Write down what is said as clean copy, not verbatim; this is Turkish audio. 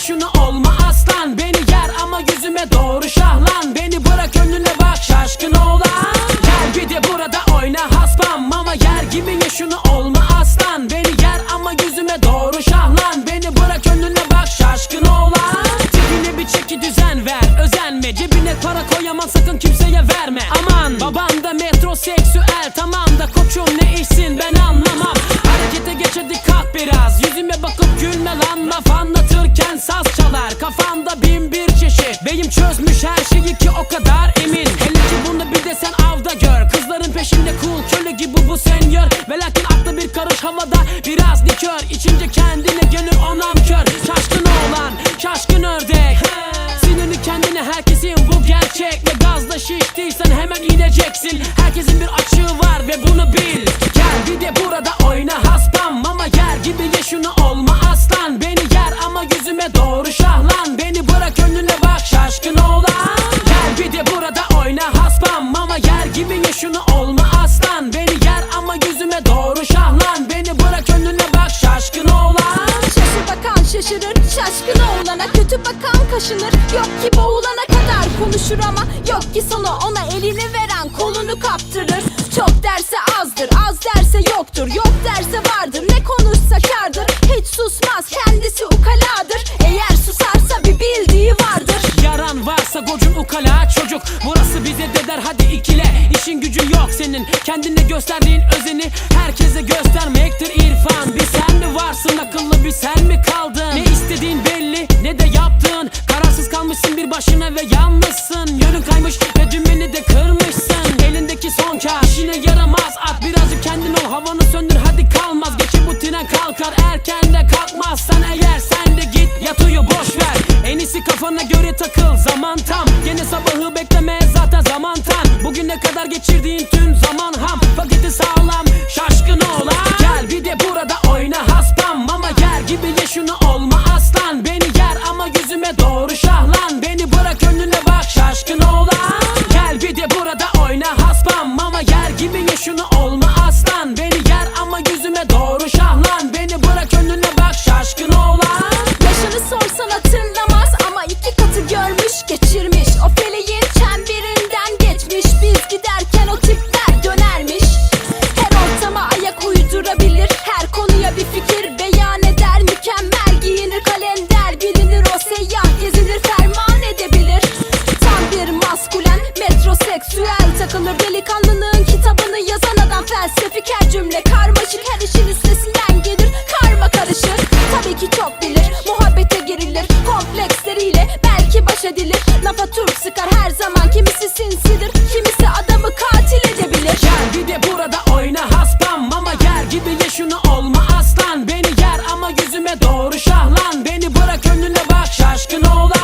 şunu olma aslan. Beni yer ama yüzüme doğru şahlan. Beni bırak önüne bak şaşkın oğlan. Gel bir de burada oyna haspam. Ama yer gibi ye şunu olma aslan. Beni yer ama yüzüme doğru şahlan. Beni bırak önüne bak şaşkın oğlan. Tipine bir çeki düzen ver, özenme. Cebine para koyamam, sakın kimseye verme. Aman baban da metroseksüel, tamam da koçum ne işsin ben anlamam. Harekete geç hadi kalk biraz, yüzüme bakıp gülme lan. Laf anlatırken saz çalar kafamda bin bir çeşit. Beyim çözmüş her şeyi ki o kadar emin. Hele ki bunu bir de sen avda gör. Kızların peşinde cool köle gibi bu senyor. Ve lakin aklı bir karış havada biraz likör. İçince kendine gönül onam kör. Şaşkın oğlan, şaşkın ördek. Sinirini kendine, herkesin bu gerçek. Ve gazla şiştiysen hemen ineceksin. Herkesin bir açığı var ve bunu bil. Gel bir de burada oyna haspam. Ama yer gibi ye şunu olma aslan. Beni yer ama yüzüme doğru şahlan. Beni bırak önüne bak şaşkın oğlan. Gel bir de burada oyna haspam. Ama yer gibi ye şunu olma aslan. Beni yer ama yüzüme doğru şahlan. Beni bırak önüne bak şaşkın oğlan. Şaşır bakan şaşırır, şaşkın oğlana kötü bakan kaşınır. Yok ki boğulana kadar konuşur ama yok ki sonu ona elini veren kolunu kaptırır. Çok derse azdır, az derse yoktur, yok derse vardır. Ne konuşsa kârdır, hiç susmaz, kendisi ukaladır. Eğer susarsa bir bildiği vardır. Yaran varsa gocun ukala çocuk. Burası bize deder hadi ikile. İşin gücün yok senin, kendine gösterdiğin özeni herkese göstermektir irfan. Bir sen mi varsın akıllı, bir sen mi kaldın? Ne istediğin belli ne de yaptın. Kararsız kalmışsın bir başına ve yalnızsın. Yönün kaymış ve dümeni de kırmışsın. Elindeki son kağıt işine yaramaz. At birazcık kendin ol, havanı söndür hadi kalmaz. Geçip bu tren kalkar, erken de kalkmazsan eğer sen de git yat uyu boş ver. En iyisi kafana göre takıl, zaman tam. Gene sabahı bekleme zaten zaman tam. Bugüne kadar geçirdiğin tüm zaman ham. Vakiti sağlam şaşkın oğlan. Gel bir de burada oyna haspam. Ama yer gibi ye şunu olma aslan. Beni yer ama yüzüme doğru şahlan. Beni bırak önüne bak şaşkın oğlan. Gel bir de burada oyna haspam. Ama yer gibi ye şunu olma aslan. Beni yer ama yüzüme doğru şahlan. Beni bırak önüne bak şaşkın oğlan. Yaşını sorsan hatırlamaz ama iki katı görmüş geçirmiş. O feleğin çemberinden geçmiş. Biz giderken o tipler dönermiş. Her ortama ayak uydurabilir, her konuya bir fikir beyan eder. Mükemmel giyinir, kalender bilinir, o seyyah gezinir, ferman edebilir. Tam bir maskülen, metroseksüel takılır. Delikanlının kitabını yazan adam, felsefik her cümle karmaşık. Her işin üstesinden gelir, karma karışık. Tabii ki çok bilir, muhabbete girilir, kompleksleriyle belki baş edilir. Lafa turp sıkar her zaman, kimisi sinsidir, kimisi adamı katil edebilir. Gel bir de burada oyna haspam. Ama yer gibi ye şunu olma aslan. Beni yer ama yüzüme doğru şahlan. Beni bırak önüne bak şaşkın oğlan.